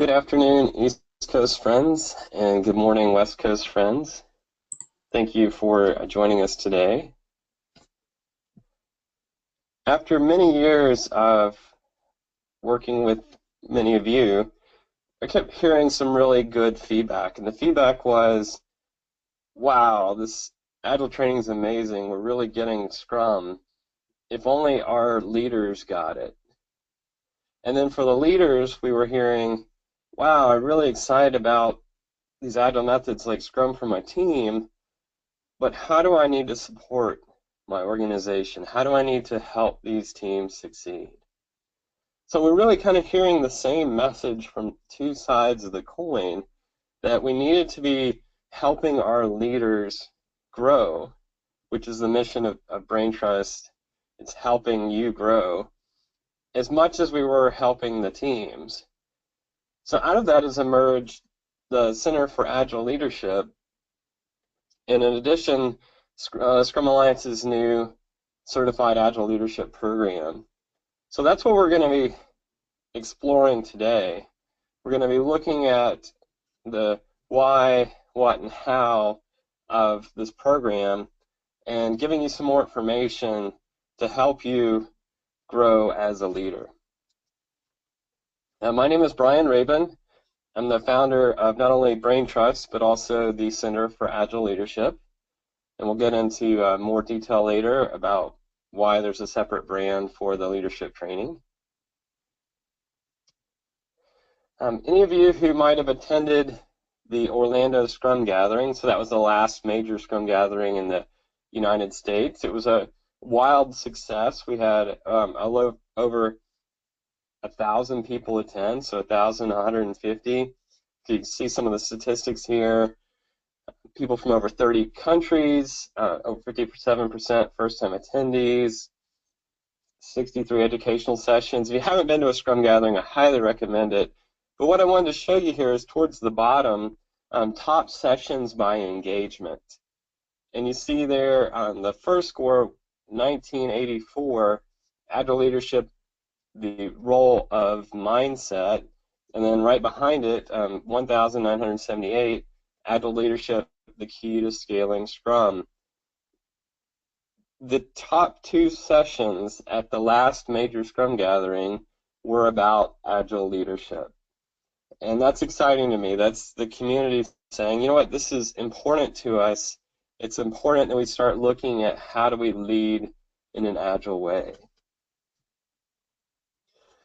Good afternoon, East Coast friends, and good morning, West Coast friends. Thank you for joining us today. After many years of working with many of you, I kept hearing some really good feedback, and the feedback was, wow, this Agile training is amazing. We're really getting Scrum. If only our leaders got it. And then for the leaders, we were hearing, wow, I'm really excited about these Agile methods like Scrum for my team, but how do I need to support my organization? How do I need to help these teams succeed? So we're really kind of hearing the same message from two sides of the coin, that we needed to be helping our leaders grow, which is the mission of Brain Trust. It's helping you grow as much as we were helping the teams. So out of that has emerged the Center for Agile Leadership. And in addition, Scrum Alliance's new Certified Agile Leadership program. So that's what we're going to be exploring today. We're going to be looking at the why, what, and how of this program and giving you some more information to help you grow as a leader. Now, my name is Brian Rabon. I'm the founder of not only Brain Trust, but also the Center for Agile Leadership. And we'll get into more detail later about why there's a separate brand for the leadership training. Any of you who might have attended the Orlando Scrum Gathering, so that was the last major Scrum Gathering in the United States. It was a wild success. We had over 1,000 people attend, so 1,150. You can see some of the statistics here. People from over 30 countries, over 57% first-time attendees, 63 educational sessions. If you haven't been to a Scrum Gathering, I highly recommend it. But what I wanted to show you here is towards the bottom, top sessions by engagement. And you see there on the first score, 1984, Agile Leadership, the role of mindset. And then right behind it, 1,978, Agile Leadership, the key to scaling Scrum. The top two sessions at the last major Scrum Gathering were about Agile leadership. And that's exciting to me. That's the community saying, you know what, this is important to us. It's important that we start looking at how do we lead in an Agile way.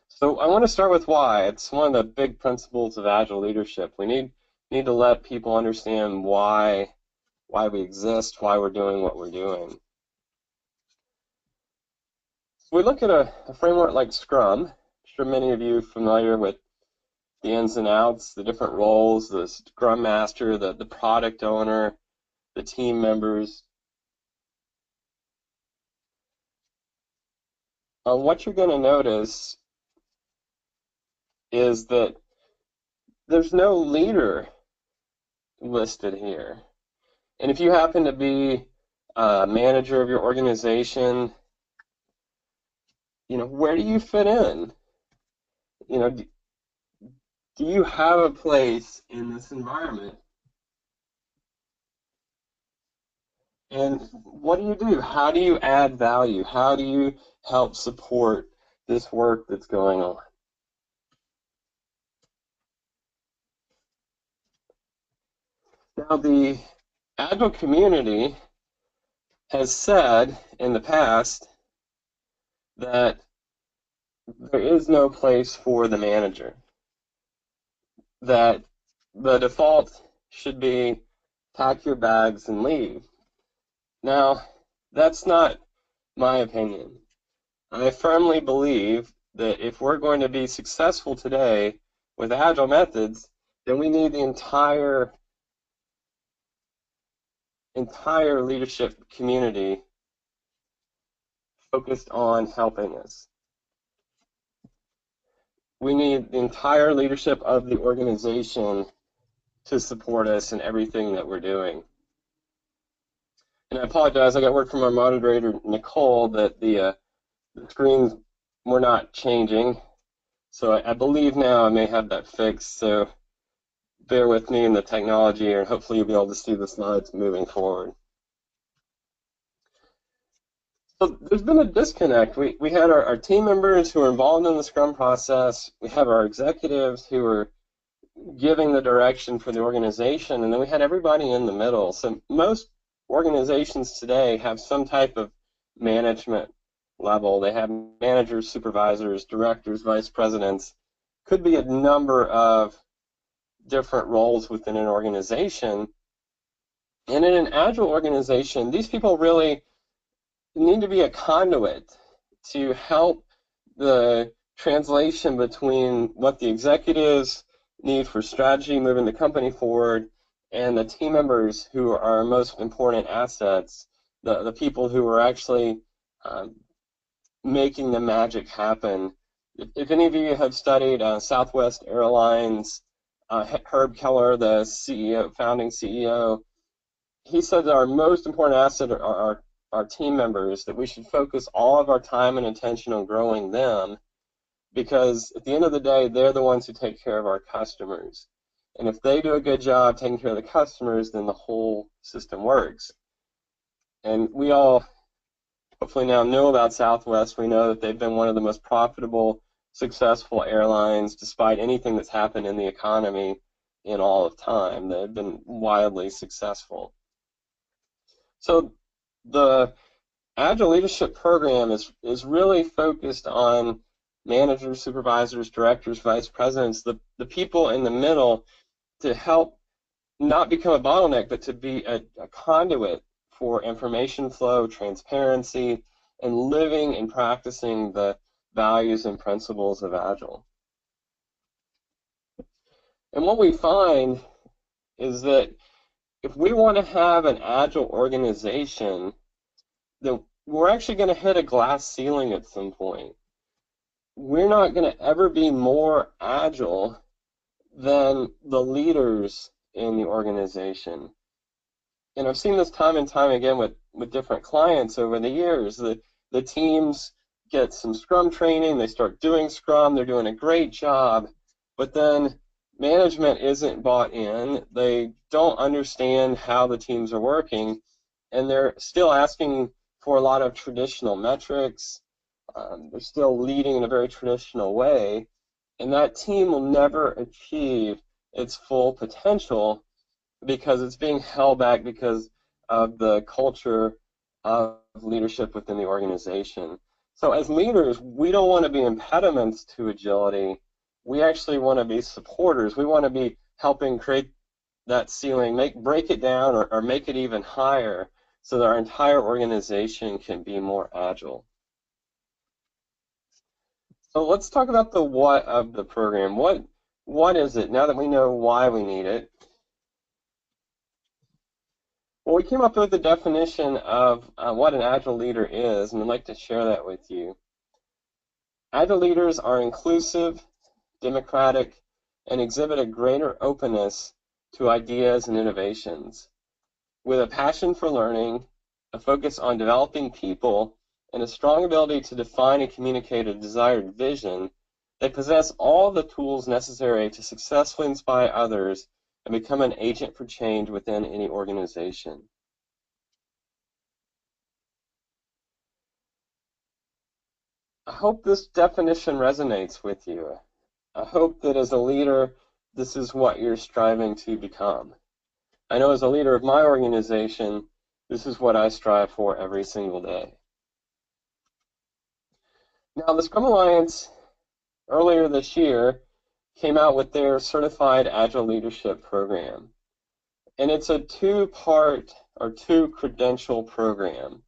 So I want to start with why. It's one of the big principles of Agile leadership. We need to let people understand why we exist, why we're doing what we're doing. So we look at a framework like Scrum. I'm sure many of you are familiar with the ins and outs, the different roles, the Scrum Master, the product owner, the team members. What you're going to notice is that there's no leader listed here. And if you happen to be a manager of your organization, where do you fit in? Do you have a place in this environment? And what do you do? How do you add value? How do you help support this work that's going on? Now, the Agile community has said in the past that there is no place for the manager, that the default should be pack your bags and leave. Now, that's not my opinion. I firmly believe that if we're going to be successful today with Agile methods, then we need the entire leadership community focused on helping us. We need the entire leadership of the organization to support us in everything that we're doing. And I apologize, I got word from our moderator, Nicole, that the screens were not changing. So I believe now I may have that fixed, so bear with me in the technology, and hopefully you'll be able to see the slides moving forward. So there's been a disconnect. We had our team members who are involved in the Scrum process. We have our executives who are giving the direction for the organization, and then we had everybody in the middle. So most organizations today have some type of management level. They have managers, supervisors, directors, vice presidents. Could be a number of different roles within an organization. And in an agile organization, these people really need to be a conduit to help the translation between what the executives need for strategy moving the company forward and the team members who are our most important assets, the people who are actually making the magic happen. If any of you have studied Southwest Airlines, Herb Keller, the CEO, founding CEO, he said that our most important asset are our team members, that we should focus all of our time and attention on growing them, because at the end of the day, they're the ones who take care of our customers. And if they do a good job taking care of the customers, then the whole system works. And we all hopefully now know about Southwest. We know that they've been one of the most profitable, successful airlines despite anything that's happened in the economy in all of time. They've been wildly successful. So the Agile Leadership Program is really focused on managers, supervisors, directors, vice presidents, the people in the middle, to help not become a bottleneck, but to be a conduit for information flow, transparency, and living and practicing the values and principles of Agile. And what we find is that if we want to have an Agile organization, then we're actually going to hit a glass ceiling at some point. We're not going to ever be more agile than the leaders in the organization. And I've seen this time and time again with different clients over the years. The teams get some Scrum training, they start doing Scrum, they're doing a great job, but then management isn't bought in, they don't understand how the teams are working, and they're still asking for a lot of traditional metrics. They're still leading in a very traditional way, and that team will never achieve its full potential because it's being held back because of the culture of leadership within the organization. So as leaders, we don't want to be impediments to agility. We actually want to be supporters. We want to be helping create that ceiling, break it down, or make it even higher so that our entire organization can be more agile. So let's talk about the what of the program. What is it, now that we know why we need it? Well, we came up with the definition of what an Agile leader is, and I'd like to share that with you. Agile leaders are inclusive, democratic, and exhibit a greater openness to ideas and innovations. With a passion for learning, a focus on developing people, and a strong ability to define and communicate a desired vision, they possess all the tools necessary to successfully inspire others and become an agent for change within any organization. I hope this definition resonates with you. I hope that as a leader, this is what you're striving to become. I know as a leader of my organization, this is what I strive for every single day. Now, the Scrum Alliance earlier this year came out with their Certified Agile Leadership program. And it's a two-part or two-credential program.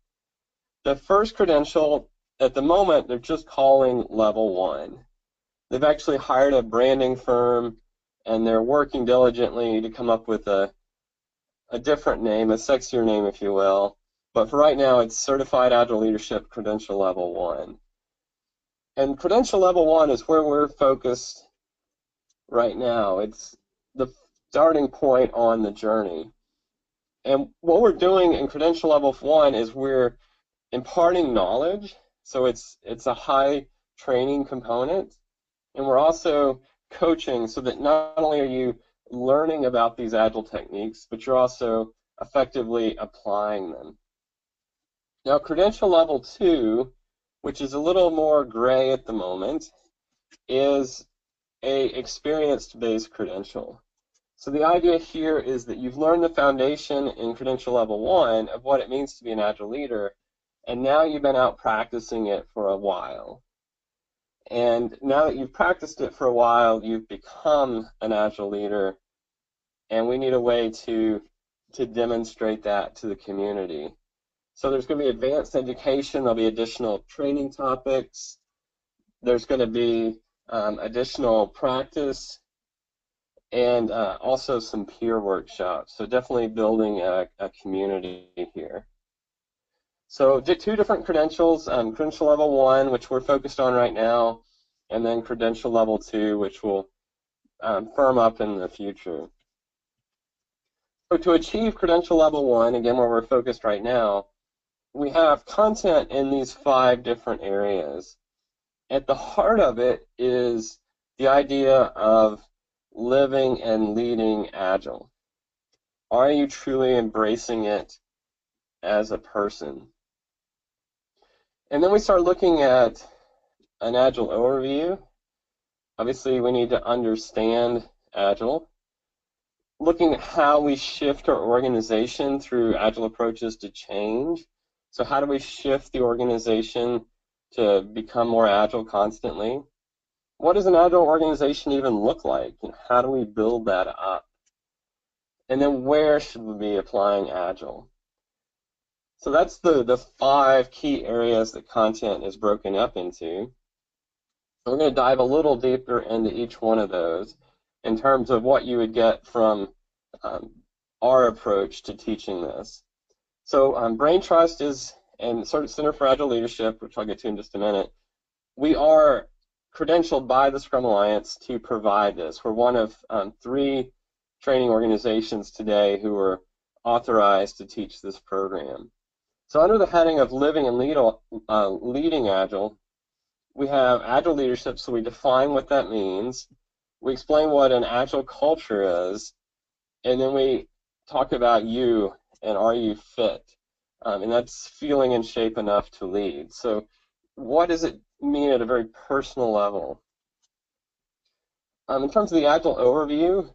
The first credential, at the moment, they're just calling level 1. They've actually hired a branding firm, and they're working diligently to come up with a different name, a sexier name, if you will. But for right now, it's Certified Agile Leadership Credential Level 1. And Credential Level 1 is where we're focused right now. It's the starting point on the journey. And what we're doing in Credential Level 1 is we're imparting knowledge, so it's a high training component, And we're also coaching so that not only are you learning about these Agile techniques, but you're also effectively applying them. Now, credential level 2, which is a little more gray at the moment, is a experience-based credential. So the idea here is that you've learned the foundation in credential level 1 of what it means to be an Agile leader, and now you've been out practicing it for a while. And now that you've practiced it for a while, you've become an Agile leader, and we need a way to demonstrate that to the community. So there's going to be advanced education, there'll be additional training topics, there's going to be additional practice, and also some peer workshops. So definitely building a community here. So 2 different credentials, credential level 1, which we're focused on right now, and then credential level 2, which will firm up in the future. So to achieve credential level 1, again where we're focused right now, we have content in these 5 different areas. At the heart of it is the idea of living and leading Agile. Are you truly embracing it as a person? And then we start looking at an Agile overview. Obviously, we need to understand Agile. Looking at how we shift our organization through Agile approaches to change. So how do we shift the organization to become more Agile constantly? What does an Agile organization even look like? How do we build that up? And then where should we be applying Agile? So that's the 5 key areas that content is broken up into. We're going to dive a little deeper into each one of those in terms of what you would get from our approach to teaching this. So Brain Trust is, and Center for Agile Leadership, which I'll get to in just a minute, we are credentialed by the Scrum Alliance to provide this. We're one of 3 training organizations today who are authorized to teach this program. So under the heading of Living and Leading Agile, we have Agile leadership, so we define what that means. We explain what an Agile culture is, and then we talk about you and are you fit? And that's feeling in shape enough to lead. So what does it mean at a very personal level? In terms of the Agile overview,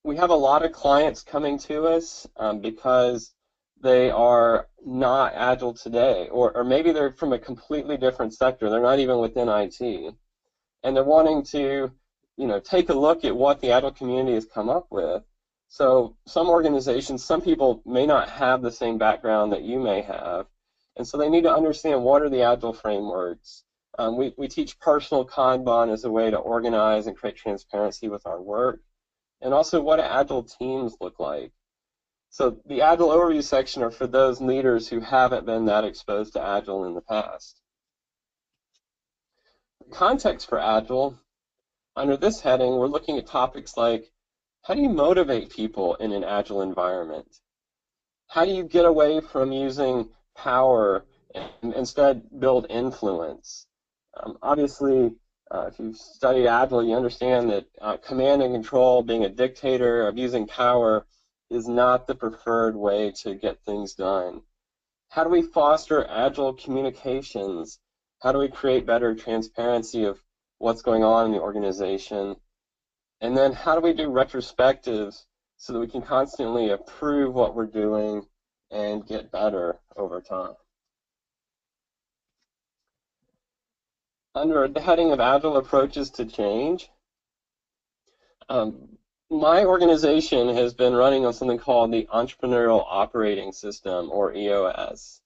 we have a lot of clients coming to us because they are not Agile today, or maybe they're from a completely different sector. They're not even within IT, and they're wanting to, take a look at what the Agile community has come up with. So some organizations, some people may not have the same background that you may have, and so they need to understand what are the Agile frameworks. We teach personal Kanban as a way to organize and create transparency with our work, and also what do Agile teams look like. So the Agile overview section are for those leaders who haven't been that exposed to Agile in the past. The context for Agile, under this heading, we're looking at topics like, how do you motivate people in an Agile environment? How do you get away from using power and instead build influence? Obviously, if you've studied Agile, you understand that command and control, being a dictator, of using power, is not the preferred way to get things done. How do we foster Agile communications? How do we create better transparency of what's going on in the organization? And then how do we do retrospectives so that we can constantly improve what we're doing and get better over time? Under the heading of Agile approaches to change, my organization has been running on something called the Entrepreneurial Operating System, or EOS.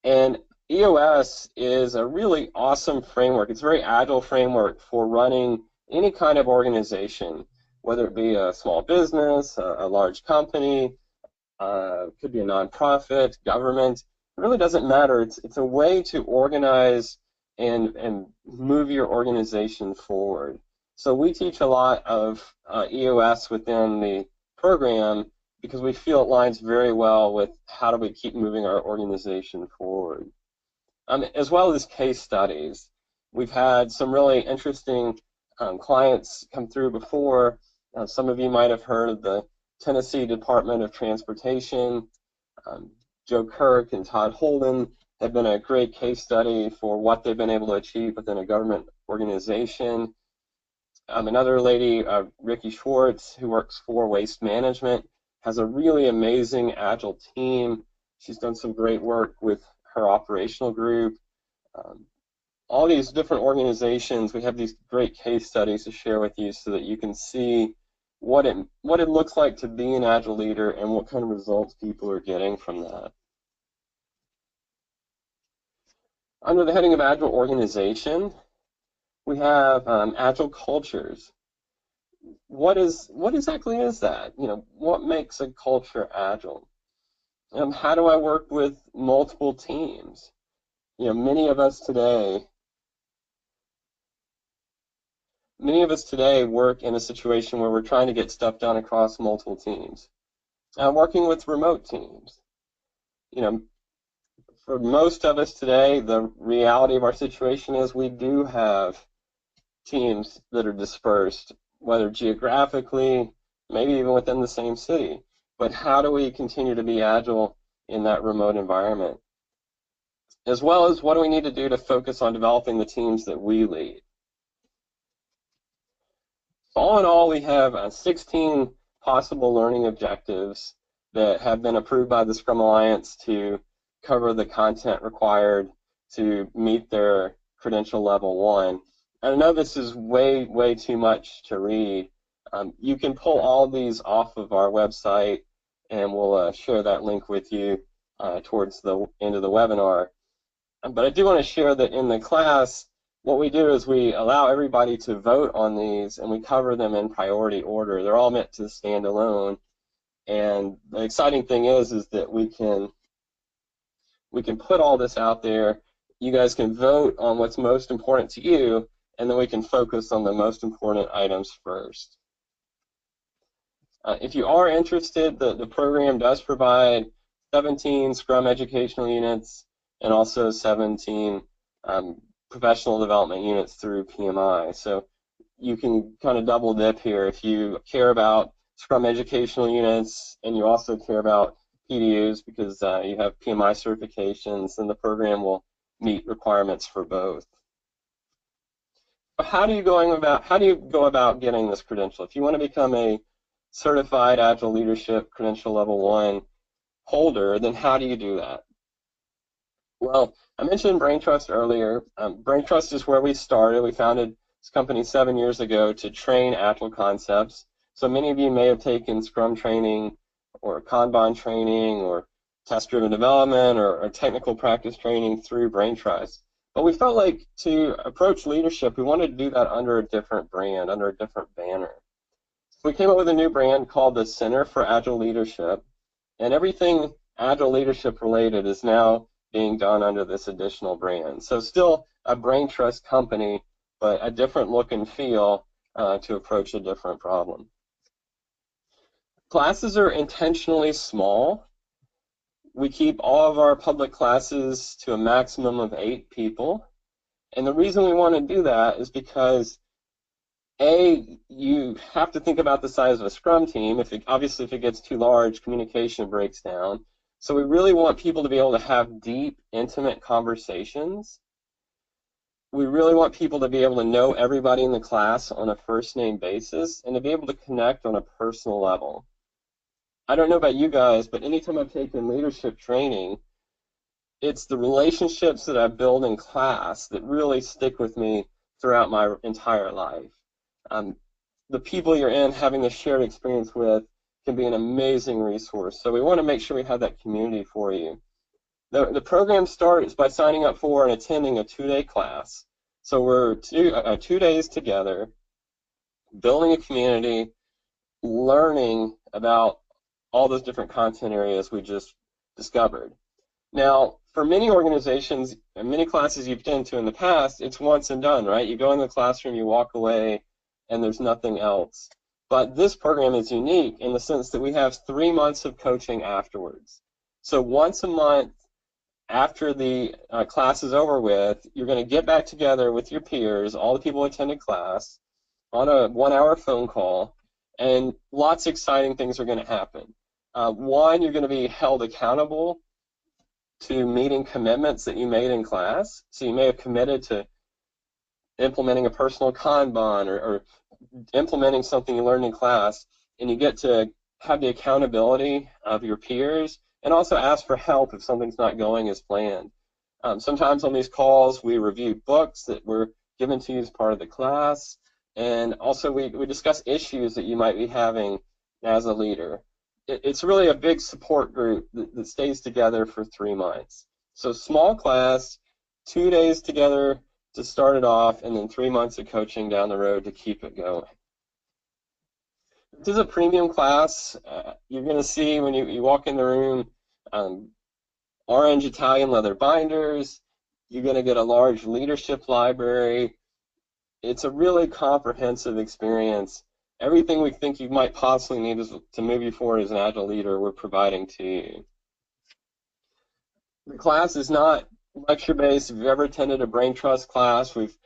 And EOS is a really awesome framework. It's a very agile framework for running any kind of organization, whether it be a small business, a large company, could be a nonprofit, government. It really doesn't matter. It's a way to organize and move your organization forward. So we teach a lot of EOS within the program because we feel it aligns very well with how do we keep moving our organization forward. As well as case studies. We've had some really interesting clients come through before. Some of you might have heard of the Tennessee Department of Transportation. Joe Kirk and Todd Holden have been a great case study for what they've been able to achieve within a government organization. Another lady, Ricky Schwartz, who works for Waste Management, has a really amazing Agile team. She's done some great work with her operational group. All these different organizations, we have these great case studies to share with you so that you can see what it looks like to be an Agile leader and what kind of results people are getting from that. Under the heading of Agile organization, we have Agile cultures. What exactly is that? What makes a culture Agile? How do I work with multiple teams? Many of us today work in a situation where we're trying to get stuff done across multiple teams. Working with remote teams. For most of us today, the reality of our situation is we do have teams that are dispersed, whether geographically, maybe even within the same city. But how do we continue to be agile in that remote environment? As well as what do we need to do to focus on developing the teams that we lead? All in all, we have 16 possible learning objectives that have been approved by the Scrum Alliance to cover the content required to meet their credential level 1. And I know this is way, way too much to read. You can pull all these off of our website, and we'll share that link with you towards the end of the webinar. But I do want to share that in the class, what we do is we allow everybody to vote on these, and we cover them in priority order. They're all meant to stand alone. And the exciting thing is that we can put all this out there. You guys can vote on what's most important to you, and then we can focus on the most important items first. If you are interested, the program does provide 17 Scrum educational units and also 17 professional development units through PMI. So you can kind of double dip here. If you care about Scrum educational units and you also care about PDUs because you have PMI certifications, then the program will meet requirements for both. But how do you go about getting this credential? If you want to become a Certified Agile Leadership Credential Level 1 holder, then how do you do that? Well, I mentioned Brain Trust earlier. Brain Trust is where we started. We founded this company 7 years ago to train Agile concepts. So many of you may have taken Scrum training or Kanban training or test-driven development or technical practice training through Brain Trust. But we felt like to approach leadership, we wanted to do that under a different brand, under a different banner. So we came up with a new brand called the Center for Agile Leadership, and everything Agile leadership related is now being done under this additional brand. So still a Brain Trust company, but a different look and feel to approach a different problem. Classes are intentionally small. We keep all of our public classes to a maximum of 8 people. And the reason we want to do that is because you have to think about the size of a Scrum team. Obviously, if it gets too large, communication breaks down. So we really want people to be able to have deep, intimate conversations. We really want people to be able to know everybody in the class on a first-name basis and to be able to connect on a personal level. I don't know about you guys, but anytime I've taken leadership training, it's the relationships that I build in class that really stick with me throughout my entire life. The people you're in having a shared experience with can be an amazing resource. So we want to make sure we have that community for you. The program starts by signing up for and attending a 2-day class. So we're 2 days together, building a community, learning about all those different content areas we just discovered. Now, for many organizations and many classes you've been to in the past, it's once and done, right? You go in the classroom, you walk away, and there's nothing else. But this program is unique in the sense that we have 3 months of coaching afterwards. So once a month, after the class is over with, you're going to get back together with your peers, all the people who attended class, on a 1-hour phone call, and lots of exciting things are going to happen. One, you're going to be held accountable to meeting commitments that you made in class. So you may have committed to implementing a personal Kanban or implementing something you learned in class, and you get to have the accountability of your peers and also ask for help if something's not going as planned. Sometimes on these calls we review books that were given to you as part of the class, and also we discuss issues that you might be having as a leader. It's really a big support group that stays together for 3 months. So small class, 2 days together to start it off, and then 3 months of coaching down the road to keep it going. This is a premium class. You're going to see when you walk in the room orange Italian leather binders. You're going to get a large leadership library. It's a really comprehensive experience. Everything we think you might possibly need to move you forward as an Agile leader, we're providing to you. The class is not lecture-based. If you've ever attended a brain trust class, we've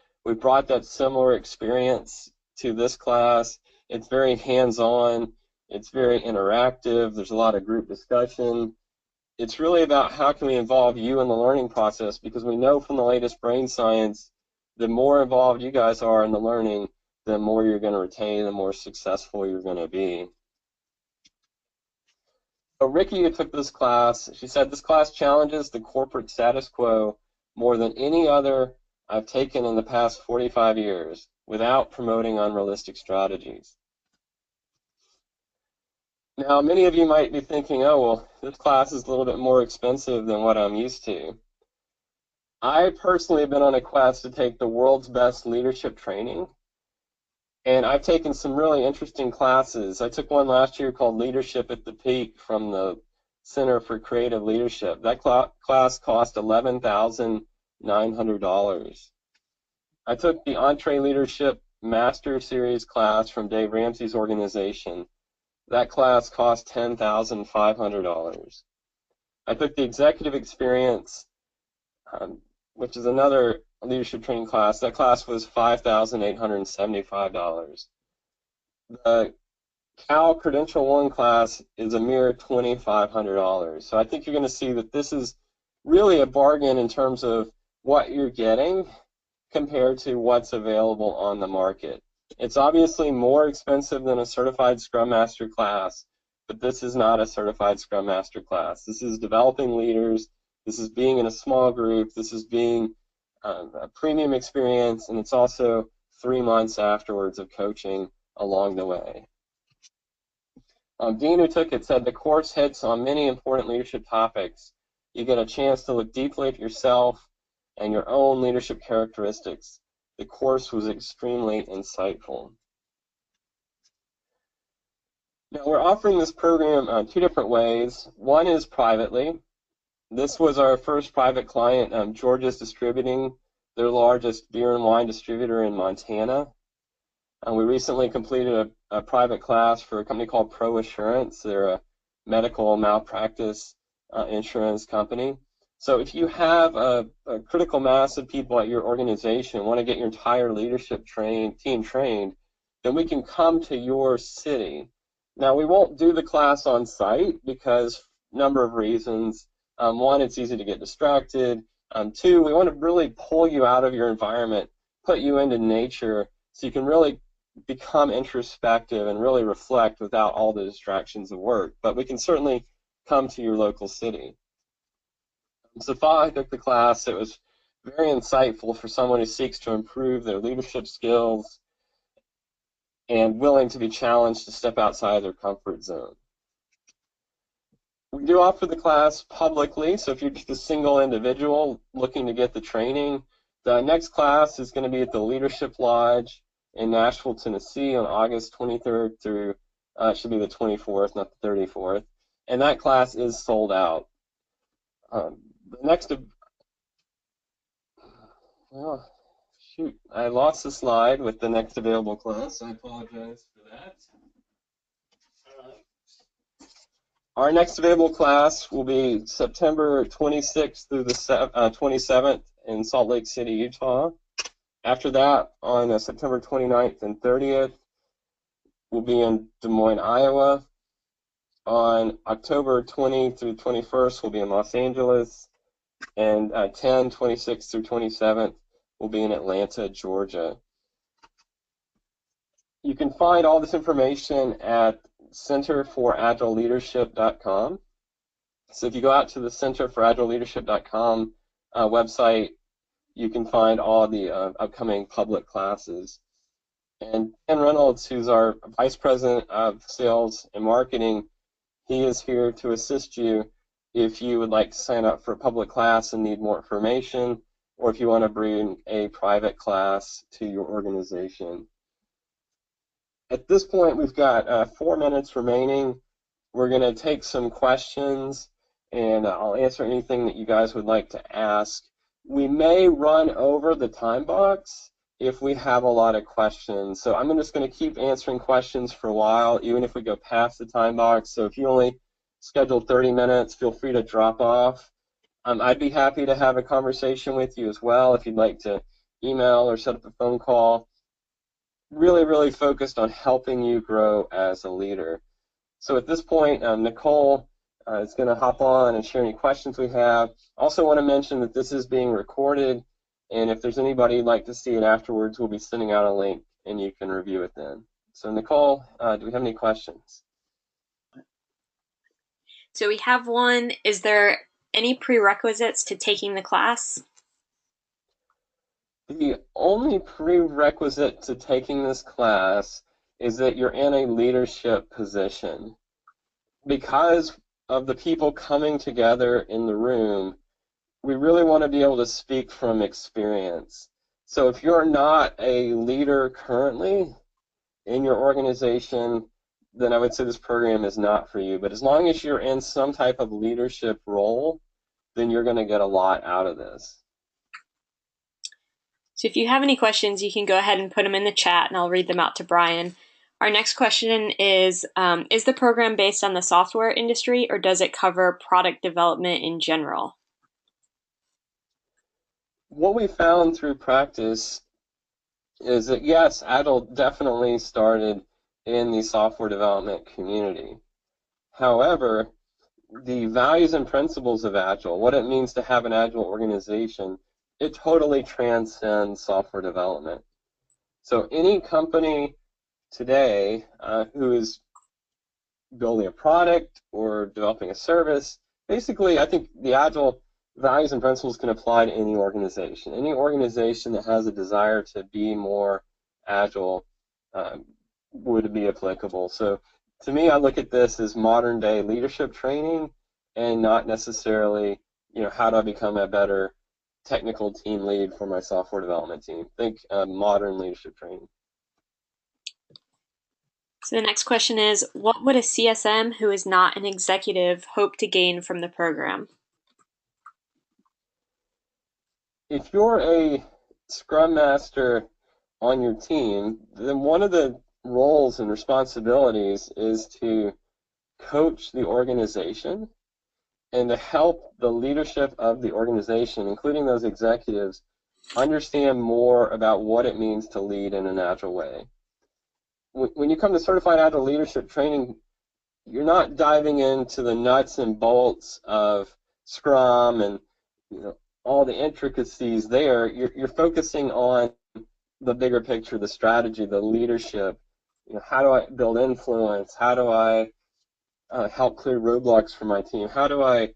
brought that similar experience to this class. It's very hands-on. It's very interactive. There's a lot of group discussion. It's really about how can we involve you in the learning process, because we know from the latest brain science, the more involved you guys are in the learning, the more you're going to retain, the more successful you're going to be. So Ricky, who took this class, she said, this class challenges the corporate status quo more than any other I've taken in the past 45 years without promoting unrealistic strategies. Now, many of you might be thinking, oh, well, this class is a little bit more expensive than what I'm used to. I personally have been on a quest to take the world's best leadership training, and I've taken some really interesting classes. I took one last year called Leadership at the Peak from the Center for Creative Leadership. That class cost $11,900. I took the Entree Leadership Master Series class from Dave Ramsey's organization. That class cost $10,500. I took the Executive Experience, which is another leadership training class. That class was $5,875. The Cal Credential 1 class is a mere $2,500. So I think you're going to see that this is really a bargain in terms of what you're getting compared to what's available on the market. It's obviously more expensive than a Certified Scrum Master class, but this is not a Certified Scrum Master class. This is developing leaders. This is being in a small group. This is being a premium experience, and it's also 3 months afterwards of coaching along the way. Dean, who took it, said the course hits on many important leadership topics. You get a chance to look deeply at yourself and your own leadership characteristics. The course was extremely insightful. Now, we're offering this program 2 different ways. One is privately. This was our first private client. Georgia's Distributing, their largest beer and wine distributor in Montana. We recently completed a private class for a company called Pro Assurance. They're a medical malpractice insurance company. So if you have a critical mass of people at your organization, want to get your entire leadership team trained, then we can come to your city. Now, we won't do the class on site because number of reasons. One, it's easy to get distracted. 2, we want to really pull you out of your environment, put you into nature so you can really become introspective and really reflect without all the distractions of work. But we can certainly come to your local city. So I took the class. It was very insightful for someone who seeks to improve their leadership skills and willing to be challenged to step outside their comfort zone. We do offer the class publicly, so if you're just a single individual looking to get the training, the next class is going to be at the Leadership Lodge in Nashville, Tennessee on August 23rd through, it should be the 24th, not the 34th, and that class is sold out. The next, well, shoot, I lost the slide with the next available class. I apologize for that. Our next available class will be September 26th through the 27th in Salt Lake City, Utah. After that, on September 29th and 30th, we'll be in Des Moines, Iowa. On October 20 through 21st, we'll be in Los Angeles. And 10, 26th through 27th, we'll be in Atlanta, Georgia. You can find all this information at centerforagileleadership.com. So if you go out to the centerforagileleadership.com website, you can find all the upcoming public classes. And Ken Reynolds, who's our Vice President of Sales and Marketing, he is here to assist you if you would like to sign up for a public class and need more information, or if you want to bring a private class to your organization. At this point, we've got 4 minutes remaining. We're going to take some questions, and I'll answer anything that you guys would like to ask. We may run over the time box if we have a lot of questions. So I'm just going to keep answering questions for a while, even if we go past the time box. So if you only schedule 30 minutes, feel free to drop off. I'd be happy to have a conversation with you as well if you'd like to email or set up a phone call. Really, really focused on helping you grow as a leader. So at this point, Nicole is going to hop on and share any questions we have. Also want to mention that this is being recorded, and if there's anybody who'd like to see it afterwards, we'll be sending out a link, and you can review it then. So Nicole, do we have any questions? So we have one. Is there any prerequisites to taking the class? The only prerequisite to taking this class is that you're in a leadership position. Because of the people coming together in the room, we really want to be able to speak from experience. So if you're not a leader currently in your organization, then I would say this program is not for you. But as long as you're in some type of leadership role, then you're going to get a lot out of this. So if you have any questions, you can go ahead and put them in the chat, and I'll read them out to Brian. Our next question is the program based on the software industry, or does it cover product development in general? What we found through practice is that, yes, Agile definitely started in the software development community. However, the values and principles of Agile, what it means to have an Agile organization, it totally transcends software development. So any company today who is building a product or developing a service, basically I think the Agile values and principles can apply to any organization. Any organization that has a desire to be more Agile would be applicable. So to me, I look at this as modern day leadership training and not necessarily, how do I become a better technical team lead for my software development team. Think modern leadership training. So the next question is, what would a CSM who is not an executive hope to gain from the program? If you're a Scrum Master on your team, then one of the roles and responsibilities is to coach the organization and to help the leadership of the organization, including those executives, understand more about what it means to lead in an Agile way. When you come to Certified Agile Leadership training, you're not diving into the nuts and bolts of Scrum and all the intricacies there. You're focusing on the bigger picture, the strategy, the leadership. How do I build influence? How do I help clear roadblocks for my team? How do I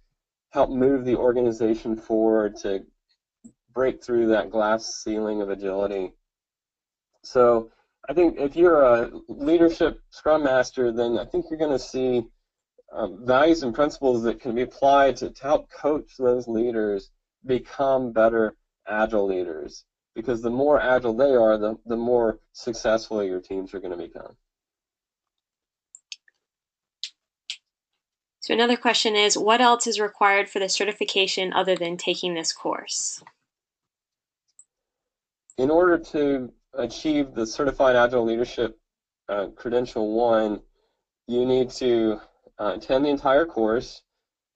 help move the organization forward to break through that glass ceiling of agility? So I think if you're a leadership Scrum Master, then I think you're going to see values and principles that can be applied to help coach those leaders become better Agile leaders. Because the more Agile they are, the more successful your teams are going to become. So another question is, what else is required for the certification other than taking this course? In order to achieve the Certified Agile Leadership Credential 1, you need to attend the entire course,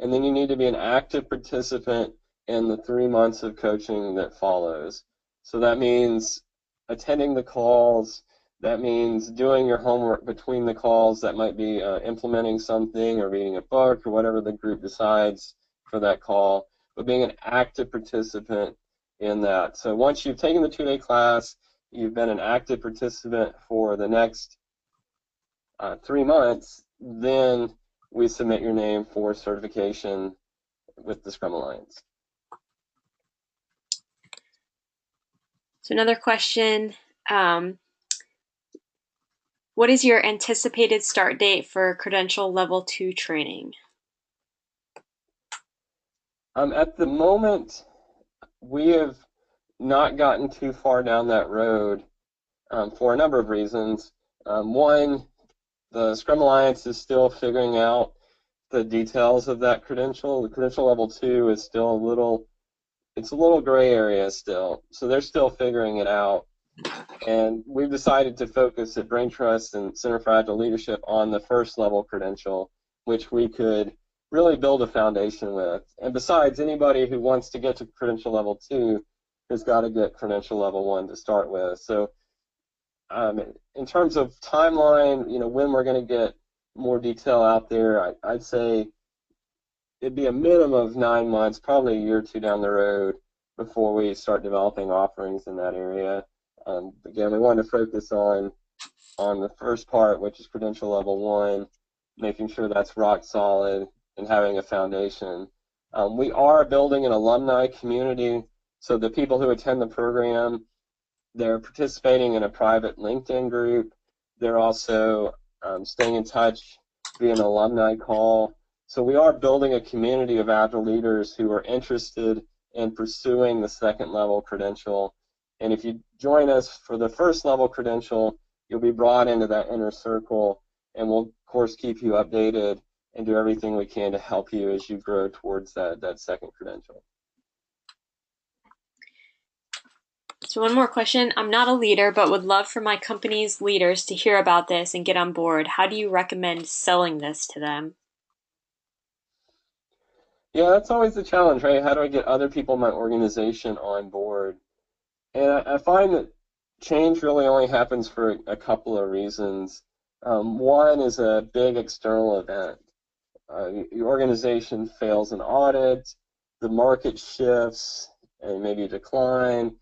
and then you need to be an active participant in the 3 months of coaching that follows. So that means attending the calls, that means doing your homework between the calls, that might be implementing something or reading a book or whatever the group decides for that call, but being an active participant in that. So once you've taken the 2-day class, you've been an active participant for the next 3 months, then we submit your name for certification with the Scrum Alliance. So another question, what is your anticipated start date for Credential Level 2 training? At the moment, we have not gotten too far down that road for a number of reasons. One, the Scrum Alliance is still figuring out the details of that credential. The Credential Level 2 is still it's a little gray area still, so they're still figuring it out. And we've decided to focus at Brain Trust and Center for Agile Leadership on the first level credential, which we could really build a foundation with. And besides, anybody who wants to get to Credential Level 2 has got to get Credential Level 1 to start with. So in terms of timeline, when we're going to get more detail out there, I'd say it'd be a minimum of 9 months, probably a year or two down the road before we start developing offerings in that area. Again, we want to focus on the first part, which is Credential Level 1, making sure that's rock solid and having a foundation. We are building an alumni community, so the people who attend the program, they're participating in a private LinkedIn group. They're also staying in touch via an alumni call. So we are building a community of Agile leaders who are interested in pursuing the second level credential. And if you join us for the first level credential, you'll be brought into that inner circle, and we'll, of course, keep you updated and do everything we can to help you as you grow towards that second credential. So one more question. I'm not a leader, but would love for my company's leaders to hear about this and get on board. How do you recommend selling this to them? Yeah, that's always the challenge, right? How do I get other people in my organization on board? And I find that change really only happens for a couple of reasons. One is a big external event. Your organization fails an audit, the market shifts and maybe decline,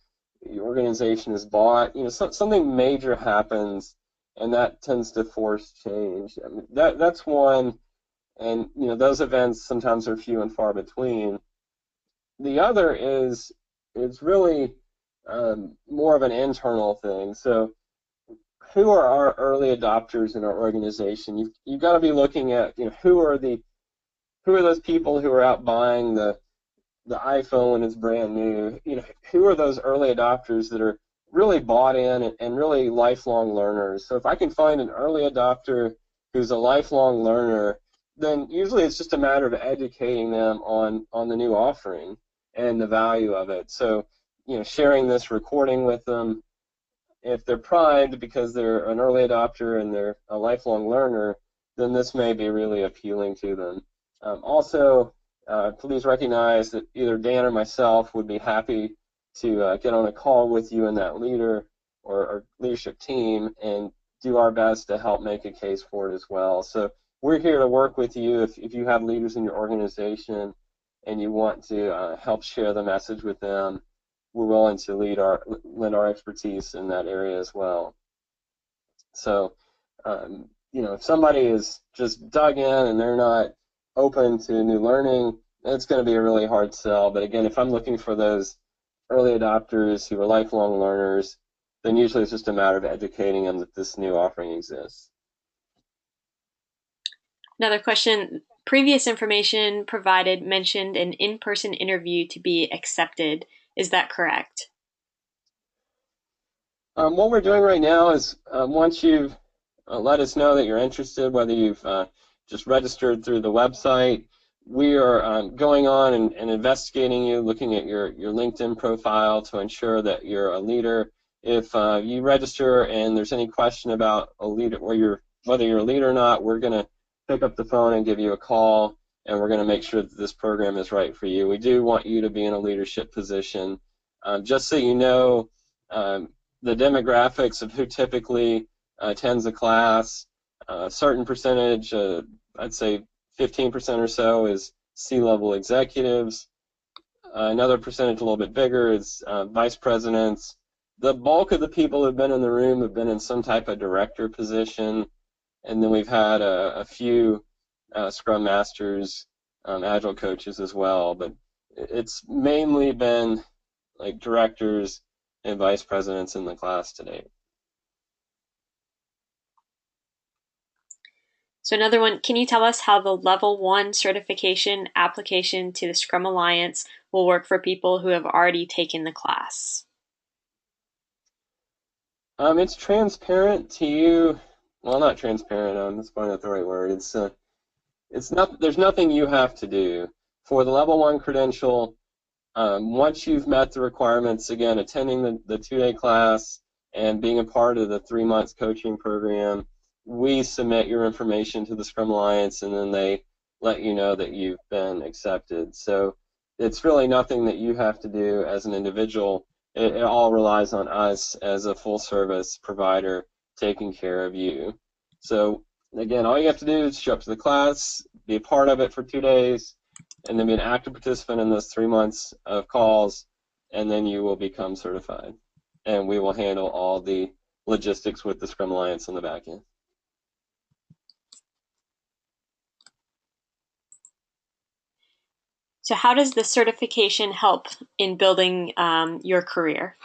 your organization is bought, something major happens, and that tends to force change. I mean, that's one, and those events sometimes are few and far between. The other is really more of an internal thing. So who are our early adopters in our organization? You've got to be looking at who are those people who are out buying the iPhone when it's brand new. Who are those early adopters that are really bought in and really lifelong learners? So if I can find an early adopter who's a lifelong learner, then usually it's just a matter of educating them on the new offering and the value of it. So sharing this recording with them. If they're primed because they're an early adopter and they're a lifelong learner, then this may be really appealing to them. Also, please recognize that either Dan or myself would be happy to get on a call with you and that leader or leadership team and do our best to help make a case for it as well. So we're here to work with you if you have leaders in your organization and you want to help share the message with them. We're willing to lend our expertise in that area as well. So, if somebody is just dug in and they're not open to new learning, it's going to be a really hard sell. But again, if I'm looking for those early adopters who are lifelong learners, then usually it's just a matter of educating them that this new offering exists. Another question. Previous information provided mentioned an in-person interview to be accepted. Is that correct? What we're doing right now is once you've let us know that you're interested, whether you've just registered through the website, we are going on and investigating you, looking at your LinkedIn profile to ensure that you're a leader. If you register and there's any question about a leader, whether you're a leader or not, we're going to pick up the phone and give you a call, and we're going to make sure that this program is right for you. We do want you to be in a leadership position. Just so you know, the demographics of who typically attends a class, a certain percentage, I'd say 15% or so, is C-level executives. Another percentage a little bit bigger is vice presidents. The bulk of the people who've been in the room have been in some type of director position, and then we've had a few Scrum Masters, Agile coaches as well, but it's mainly been like directors and vice presidents in the class today. So another one, can you tell us how the Level 1 certification application to the Scrum Alliance will work for people who have already taken the class? It's transparent to you. Well, not transparent. That's probably not the right word. It's not. There's nothing you have to do for the Level 1 credential. Once you've met the requirements, again, attending the 2-day class and being a part of the 3-month coaching program, we submit your information to the Scrum Alliance, and then they let you know that you've been accepted. So it's really nothing that you have to do as an individual. It all relies on us as a full-service provider taking care of you. So again, all you have to do is show up to the class, be a part of it for 2 days, and then be an active participant in those 3 months of calls, and then you will become certified. And we will handle all the logistics with the Scrum Alliance on the back end. So how does the certification help in building your career?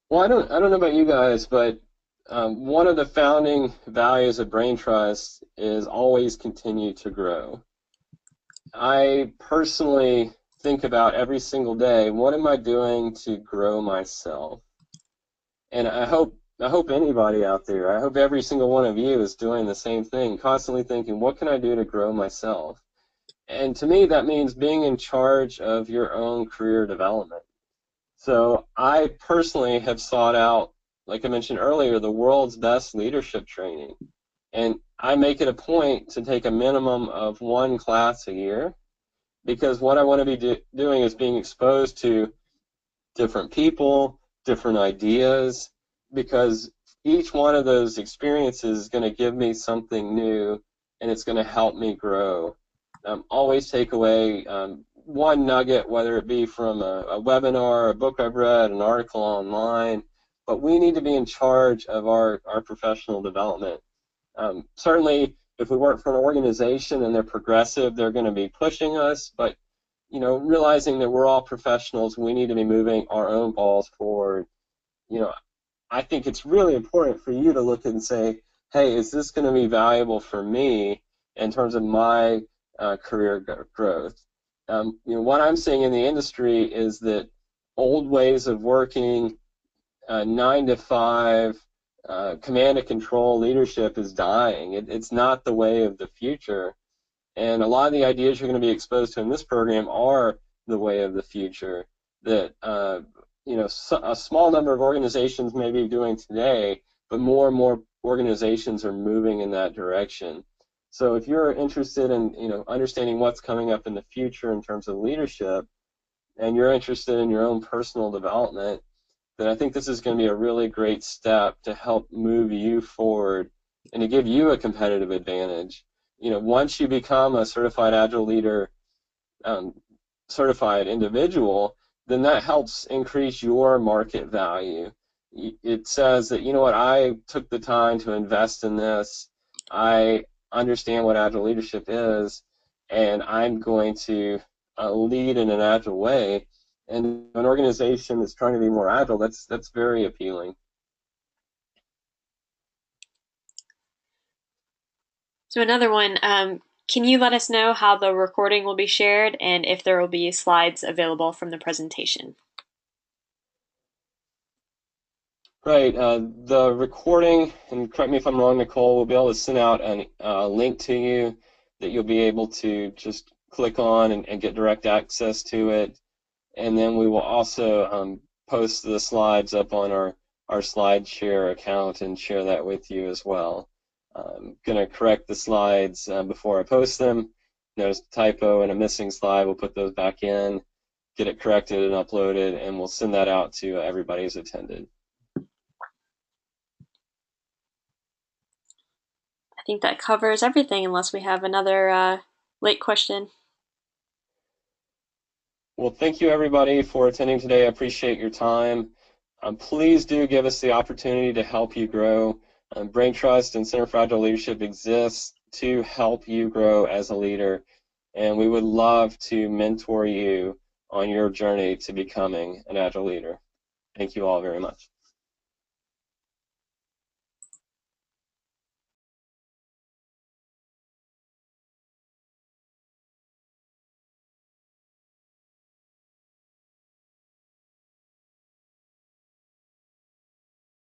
Well, I don't know about you guys, but one of the founding values of Brain Trust is always continue to grow. I personally think about every single day, what am I doing to grow myself? And I hope anybody out there, I hope every single one of you is doing the same thing, constantly thinking, what can I do to grow myself? And to me, that means being in charge of your own career development. So I personally have sought out, like I mentioned earlier, the world's best leadership training. And I make it a point to take a minimum of 1 class a year, because what I want to be doing is being exposed to different people, different ideas, because each one of those experiences is going to give me something new, and it's going to help me grow. Always take away one nugget, whether it be from a webinar, a book I've read, an article online, but we need to be in charge of our professional development. Certainly, if we work for an organization and they're progressive, they're going to be pushing us, but realizing that we're all professionals, we need to be moving our own balls forward. I think it's really important for you to look and say, hey, is this going to be valuable for me in terms of my career growth? What I'm seeing in the industry is that old ways of working, 9 to 5, command and control leadership is dying. It's not the way of the future. And a lot of the ideas you're going to be exposed to in this program are the way of the future that a small number of organizations may be doing today, but more and more organizations are moving in that direction. So if you're interested in understanding what's coming up in the future in terms of leadership, and you're interested in your own personal development, then I think this is going to be a really great step to help move you forward and to give you a competitive advantage. Once you become a certified Agile leader, certified individual, then that helps increase your market value. It says that, you know what, I took the time to invest in this, I understand what Agile leadership is, and I'm going to lead in an Agile way. And an organization that's trying to be more Agile, that's very appealing. So another one, can you let us know how the recording will be shared and if there will be slides available from the presentation? Right. The recording, and correct me if I'm wrong, Nicole, we'll be able to send out a link to you that you'll be able to just click on and get direct access to it. And then we will also post the slides up on our SlideShare account and share that with you as well. I'm going to correct the slides before I post them. Notice a typo and a missing slide. We'll put those back in, get it corrected and uploaded, and we'll send that out to everybody who's attended. I think that covers everything unless we have another late question. Well, thank you everybody for attending today. I appreciate your time. Please do give us the opportunity to help you grow. Brain Trust and Center for Agile Leadership exists to help you grow as a leader, and we would love to mentor you on your journey to becoming an Agile leader. Thank you all very much.